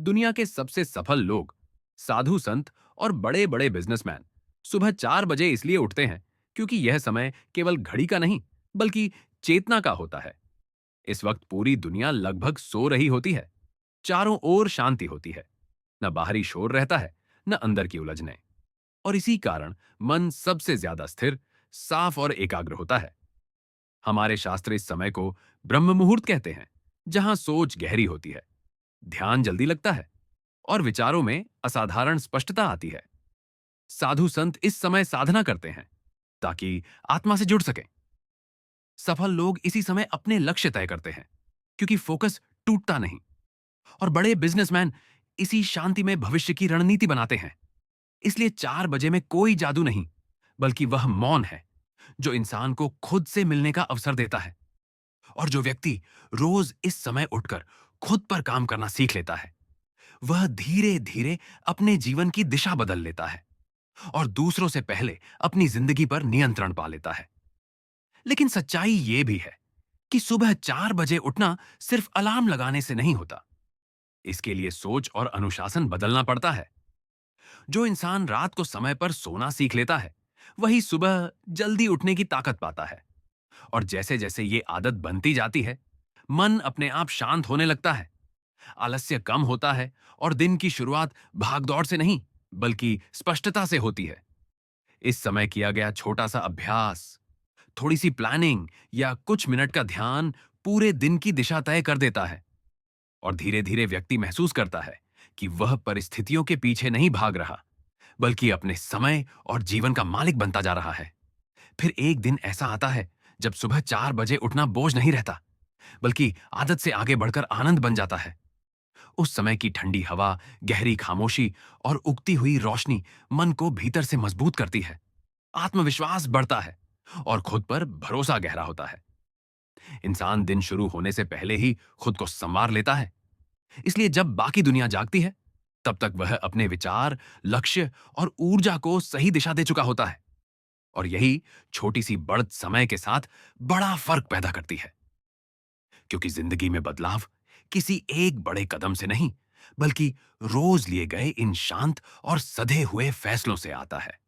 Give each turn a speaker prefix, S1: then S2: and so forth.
S1: दुनिया के सबसे सफल लोग, साधु संत और बड़े बड़े बिजनेसमैन सुबह 4 बजे इसलिए उठते हैं क्योंकि यह समय केवल घड़ी का नहीं बल्कि चेतना का होता है। इस वक्त पूरी दुनिया लगभग सो रही होती है। चारों ओर शांति होती है। न बाहरी शोर रहता है, न अंदर की उलझनें। और इसी कारण मन सबसे ज्यादा स्थिर, साफ और एकाग्र होता है। हमारे शास्त्र इस समय को ब्रह्म मुहूर्त कहते हैं, जहां सोच गहरी होती है, ध्यान जल्दी लगता है और विचारों में असाधारण स्पष्टता आती है। साधु संत इस समय साधना करते हैं ताकि आत्मा से जुड़ सकें। सफल लोग इसी समय अपने लक्ष्य तय करते हैं क्योंकि फोकस टूटता नहीं। और बड़े बिजनेसमैन इसी शांति में भविष्य की रणनीति बनाते हैं। इसलिए 4 बजे में कोई जादू नहीं, बल्कि वह मौन है जो इंसान को खुद से मिलने का अवसर देता है। और जो व्यक्ति रोज इस समय उठकर खुद पर काम करना सीख लेता है, वह धीरे धीरे अपने जीवन की दिशा बदल लेता है और दूसरों से पहले अपनी जिंदगी पर नियंत्रण पा लेता है। लेकिन सच्चाई यह भी है कि सुबह 4 बजे उठना सिर्फ अलार्म लगाने से नहीं होता। इसके लिए सोच और अनुशासन बदलना पड़ता है। जो इंसान रात को समय पर सोना सीख लेता है, वही सुबह जल्दी उठने की ताकत पाता है। और जैसे जैसे ये आदत बनती जाती है, मन अपने आप शांत होने लगता है, आलस्य कम होता है और दिन की शुरुआत भागदौड़ से नहीं, बल्कि स्पष्टता से होती है। इस समय किया गया छोटा सा अभ्यास, थोड़ी सी प्लानिंग या कुछ मिनट का ध्यान पूरे दिन की दिशा तय कर देता है। और धीरे धीरे व्यक्ति महसूस करता है कि वह परिस्थितियों के पीछे नहीं भाग रहा, बल्कि अपने समय और जीवन का मालिक बनता जा रहा है। फिर एक दिन ऐसा आता है जब सुबह 4 बजे उठना बोझ नहीं रहता, बल्कि आदत से आगे बढ़कर आनंद बन जाता है। उस समय की ठंडी हवा, गहरी खामोशी और उगती हुई रोशनी मन को भीतर से मजबूत करती है। आत्मविश्वास बढ़ता है और खुद पर भरोसा गहरा होता है। इंसान दिन शुरू होने से पहले ही खुद को संवार लेता है। इसलिए जब बाकी दुनिया जागती है, तब तक वह अपने विचार, लक्ष्य और ऊर्जा को सही दिशा दे चुका होता है। और यही छोटी सी बढ़त समय के साथ बड़ा फर्क पैदा करती है। क्योंकि जिंदगी में बदलाव किसी एक बड़े कदम से नहीं, बल्कि रोज लिए गए इन शांत और सधे हुए फैसलों से आता है।